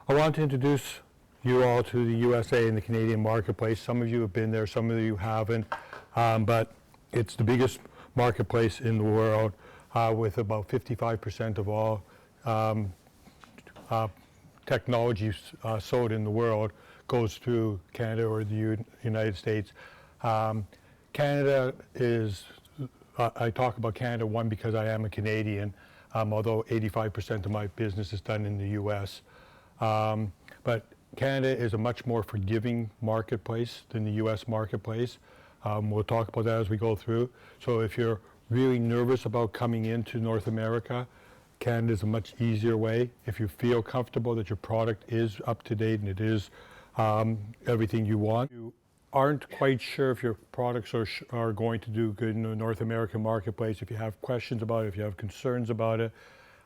I want to introduce you all to the USA and the Canadian marketplace. Some of you have been there, some of you haven't, but it's the biggest marketplace in the world with about 55% of all technology sold in the world goes through Canada or the United States. Canada is, I talk about Canada, one, because I am a Canadian, although 85% of my business is done in the US. But Canada is a much more forgiving marketplace than the US marketplace. We'll talk about that as we go through. So if you're really nervous about coming into North America, Canada is a much easier way. If you feel comfortable that your product is up to date and it is everything you want, you aren't quite sure if your products are going to do good in the North American marketplace, if you have questions about it, if you have concerns about it,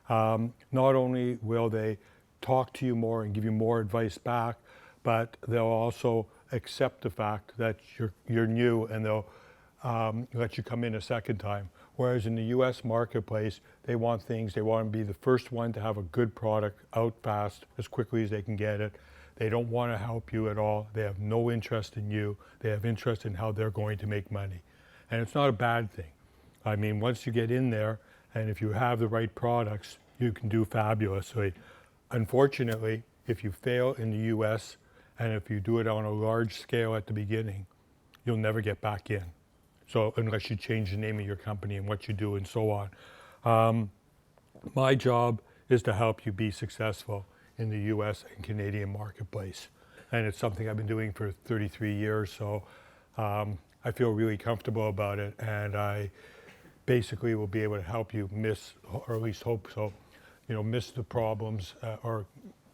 not only will they talk to you more and give you more advice back, but they'll also accept the fact that you're new, and they'll let you come in a second time. Whereas in the US marketplace, they want to be the first one to have a good product out fast, as quickly as they can get it. They don't want to help you at all. They have no interest in you. They have interest in how they're going to make money. And it's not a bad thing. I mean, once you get in there, and if you have the right products, you can do fabulously. Unfortunately, if you fail in the US, and if you do it on a large scale at the beginning, you'll never get back in. So unless you change the name of your company and what you do and so on. My job is to help you be successful in the US and Canadian marketplace. And it's something I've been doing for 33 years, so I feel really comfortable about it, and I basically will be able to help you miss, or at least hope so, miss the problems or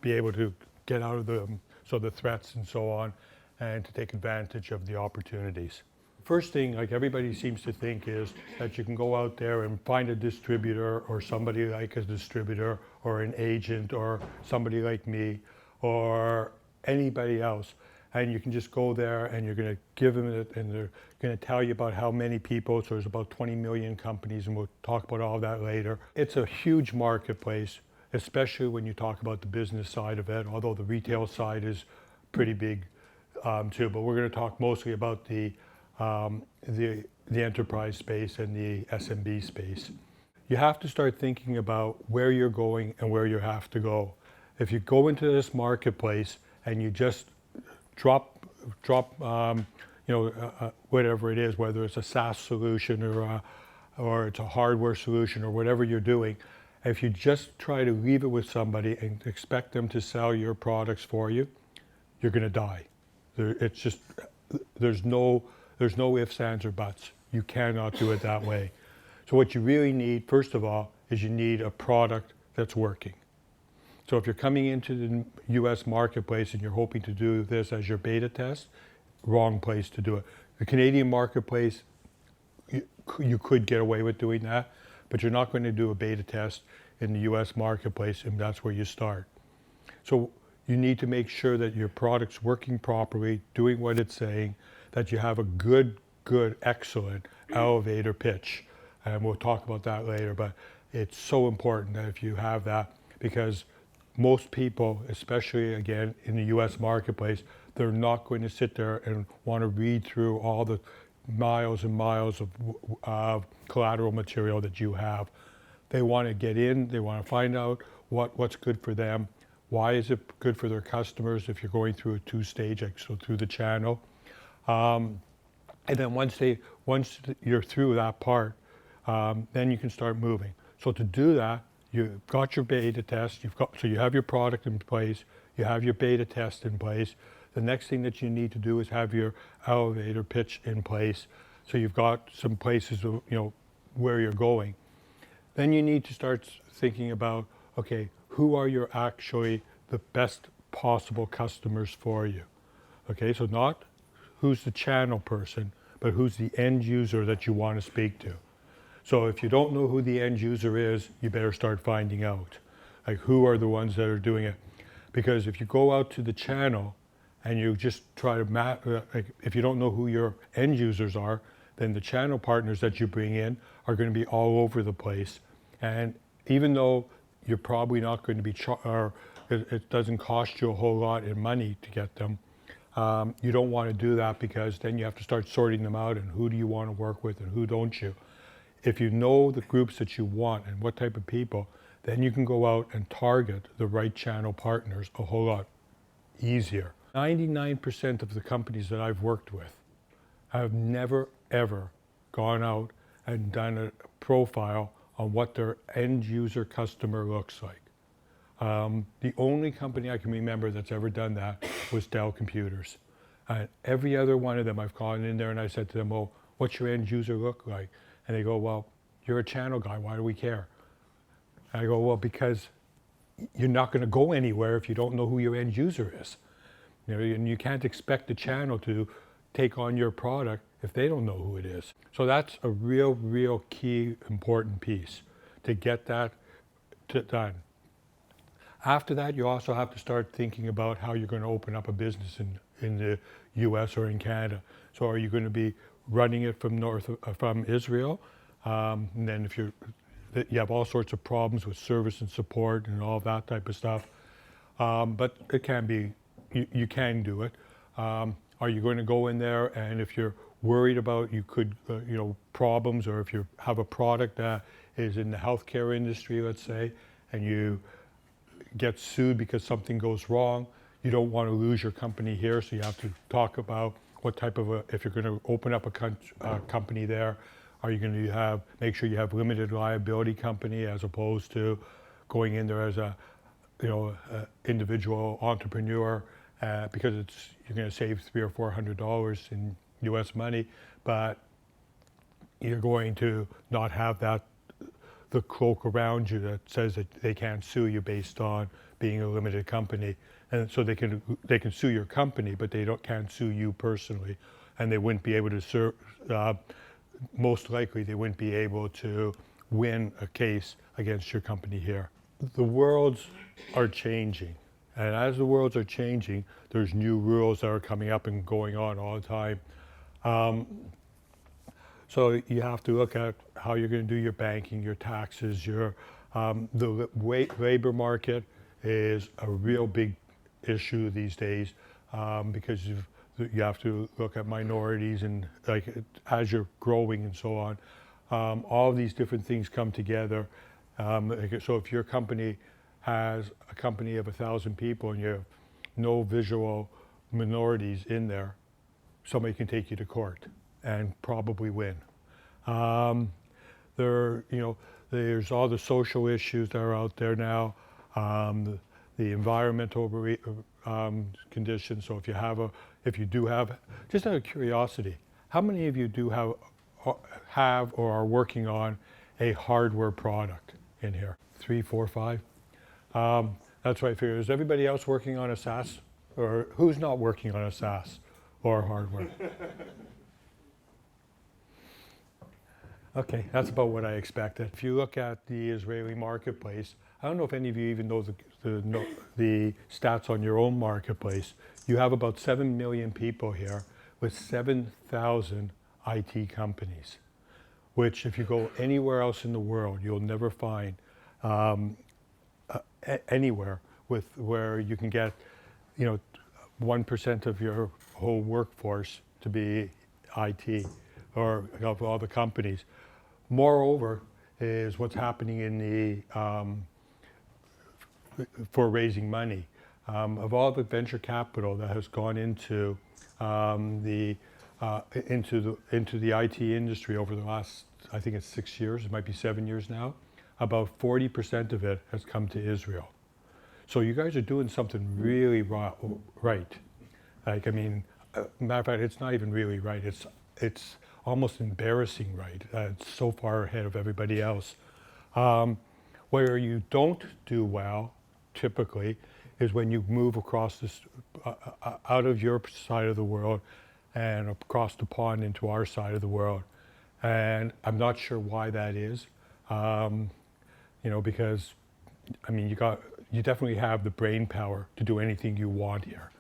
be able to get out of the threats and so on, and to take advantage of the opportunities. First thing, like everybody seems to think, is that you can go out there and find a distributor or somebody like a distributor or an agent or somebody like me or anybody else, and you can just go there and you're going to give them it, and they're going to tell you about how many people. So there's about 20 million companies, and we'll talk about all that later. It's a huge marketplace, especially when you talk about the business side of it, although the retail side is pretty big too. But we're going to talk mostly about the enterprise space and the SMB space. You have to start thinking about where you're going and where you have to go. If you go into this marketplace and you just drop whatever it is, whether it's a SaaS solution or it's a hardware solution or whatever you're doing, if you just try to leave it with somebody and expect them to sell your products for you, you're going to die. There's no ifs, ands, or buts. You cannot do it that way. So what you really need, first of all, is you need a product that's working. So if you're coming into the US marketplace and you're hoping to do this as your beta test, wrong place to do it. The Canadian marketplace, you could get away with doing that, but you're not going to do a beta test in the US marketplace, and that's where you start. So you need to make sure that your product's working properly, doing what it's saying, that you have a good, excellent elevator pitch. And we'll talk about that later, but it's so important that if you have that, because most people, especially again in the US marketplace, they're not going to sit there and want to read through all the miles and miles of collateral material that you have. They want to get in, they want to find out what's good for them, why is it good for their customers if you're going through a two-stage, so through the channel. And then once you're through that part, then you can start moving. So to do that, you've got your beta test, so you have your product in place, you have your beta test in place. The next thing that you need to do is have your elevator pitch in place. So you've got some places, where you're going. Then you need to start thinking about, okay, who are actually the best possible customers for you? Okay, so not who's the channel person, but who's the end user that you want to speak to. So if you don't know who the end user is, you better start finding out. Like, who are the ones that are doing it? Because if you go out to the channel and you just try to if you don't know who your end users are, then the channel partners that you bring in are going to be all over the place. And even though you're probably not going to be It doesn't cost you a whole lot in money to get them. You don't want to do that because then you have to start sorting them out and who do you want to work with and who don't you. If you know the groups that you want and what type of people, then you can go out and target the right channel partners a whole lot easier. 99% of the companies that I've worked with have never, ever gone out and done a profile on what their end user customer looks like. The only company I can remember that's ever done that was Dell Computers. And every other one of them, I've gone in there and I said to them, well, what's your end user look like? And they go, well, you're a channel guy, why do we care? And I go, well, because you're not going to go anywhere if you don't know who your end user is. You know, and you can't expect the channel to take on your product if they don't know who it is. So that's a real key important piece to get that done. After that, you also have to start thinking about how you're going to open up a business in the US or in Canada. So are you going to be running it from Israel? And then if you have all sorts of problems with service and support and all that type of stuff. But it can be, you can do it. Are you going to go in there and if you're worried about problems, or if you have a product that is in the healthcare industry, let's say, and you get sued because something goes wrong, you don't want to lose your company here, so you have to talk about what type of if you're going to open up a company there, are you going to make sure you have limited liability company as opposed to going in there as a individual entrepreneur, because you're going to save $300 or $400 in U.S. money, but you're going to not have the cloak around you that says that they can't sue you based on being a limited company. And so they can sue your company, but they can't sue you personally, and they wouldn't be able to most likely they wouldn't be able to win a case against your company here. The worlds are changing, and as the worlds are changing, there's new rules that are coming up and going on all the time. So you have to look at how you're going to do your banking, your taxes, the labor market is a real big issue these days, because you have to look at minorities and as you're growing and so on. All of these different things come together. So if your company has a company of 1,000 people and you have no visual minorities in there, somebody can take you to court and probably win. There's all the social issues that are out there now, the environmental conditions. So if you do have, just out of curiosity, how many of you do have or are working on a hardware product in here? 3, 4, 5? That's what I figured. Is everybody else working on a SaaS? Or who's not working on a SaaS or hardware? Okay, that's about what I expected. If you look at the Israeli marketplace, I don't know if any of you even know the stats on your own marketplace. You have about 7 million people here with 7,000 IT companies, which if you go anywhere else in the world, you'll never find anywhere where you can get 1% of your whole workforce to be IT or of all the companies. Moreover, is what's happening in for raising money. Of all the venture capital that has gone into the IT industry over the last, I think it's 6 years, it might be 7 years now, about 40% of it has come to Israel. So you guys are doing something really right. Matter of fact, it's not even really right. It's almost embarrassing right. It's so far ahead of everybody else. Where you don't do well, typically, is when you move across this, out of your side of the world and across the pond into our side of the world. And I'm not sure why that is, because, you definitely have the brain power to do anything you want here.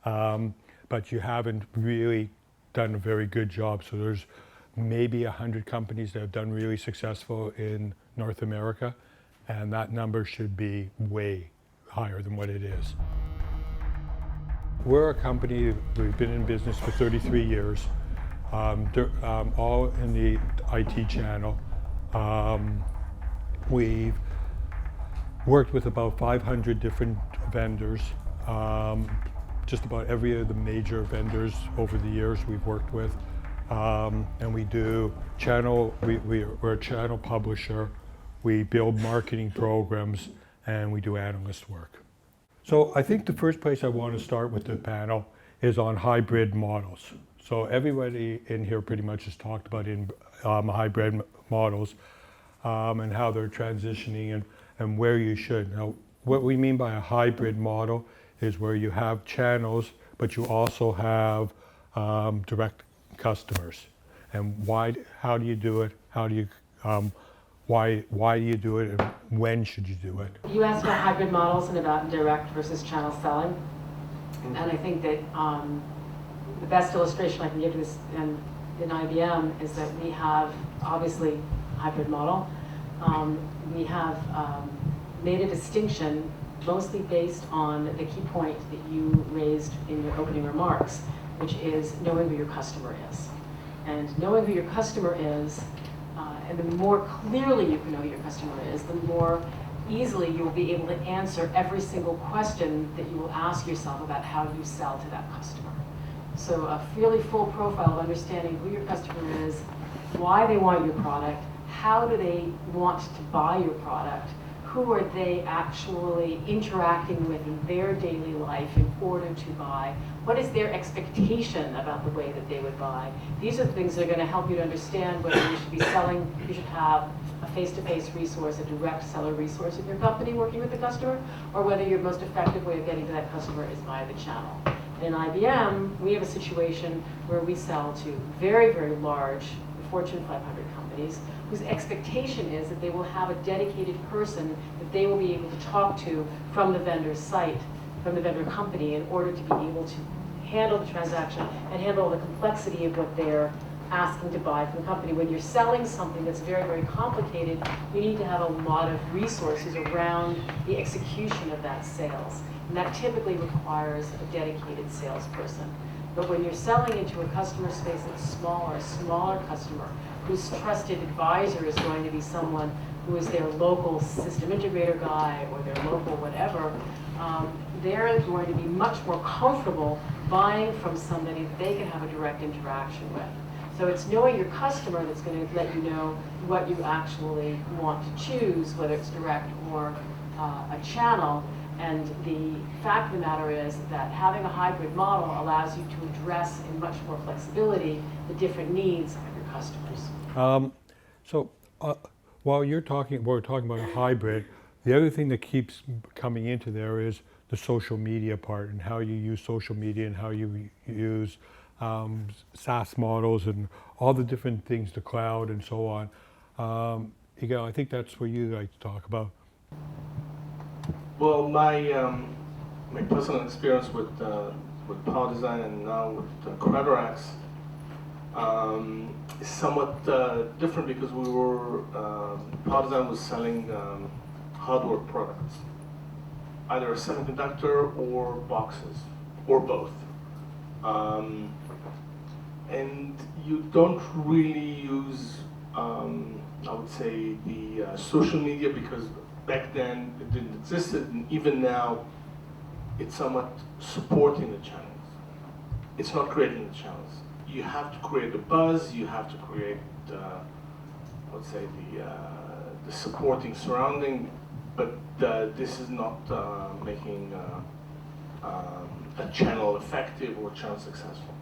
But you haven't really done a very good job. So there's maybe 100 companies that have done really successful in North America, and that number should be way higher than what it is. We're a company, we've been in business for 33 years, all in the IT channel. We've worked with about 500 different vendors, just about every of the major vendors over the years we've worked with. And we do channel, we're a channel publisher, we build marketing programs, and we do analyst work. So I think the first place I want to start with the panel is on hybrid models. So everybody in here pretty much has talked about hybrid models and how they're transitioning and where you should. Now, what we mean by a hybrid model is where you have channels, but you also have direct customers. And how do you do it? Why do you do it, and when should you do it? You asked about hybrid models and about direct versus channel selling. And I think that the best illustration I can give to this in IBM is that we have, obviously, a hybrid model. We have made a distinction mostly based on the key point that you raised in your opening remarks, which is knowing who your customer is. And knowing who your customer is, and the more clearly you can know who your customer is, the more easily you will be able to answer every single question that you will ask yourself about how you sell to that customer. So a fairly full profile of understanding who your customer is, why they want your product, how do they want to buy your product, who are they actually interacting with in their daily life in order to buy, what is their expectation about the way that they would buy. These are the things that are going to help you to understand whether you should be selling, you should have a face-to-face resource, a direct seller resource in your company working with the customer, or whether your most effective way of getting to that customer is via the channel. In IBM, we have a situation where we sell to very, very large Fortune 500 companies whose expectation is that they will have a dedicated person that they will be able to talk to from the vendor's site, from the vendor company, in order to be able to handle the transaction and handle the complexity of what they're asking to buy from the company. When you're selling something that's very, very complicated, you need to have a lot of resources around the execution of that sales. And that typically requires a dedicated salesperson. But when you're selling into a customer space that's smaller, a smaller customer, whose trusted advisor is going to be someone who is their local system integrator guy or their local whatever, they're going to be much more comfortable buying from somebody that they can have a direct interaction with. So it's knowing your customer that's going to let you know what you actually want to choose, whether it's direct or a channel. And the fact of the matter is that having a hybrid model allows you to address in much more flexibility the different needs of your customers. While we're talking about a hybrid, the other thing that keeps coming into there is the social media part and how you use social media and how you use SaaS models and all the different things, the cloud and so on. Yigal, I think that's what you like to talk about. Well, my personal experience with Power Design and now with CreditRx is somewhat different because Power Design was selling hardware products, either a semiconductor or boxes, or both. And you don't really use, I would say, the social media because back then it didn't exist, and even now it's somewhat supporting the channels. It's not creating the channels. You have to create the buzz, you have to create, I would say, the supporting surrounding, but this is not making a channel effective or a channel successful.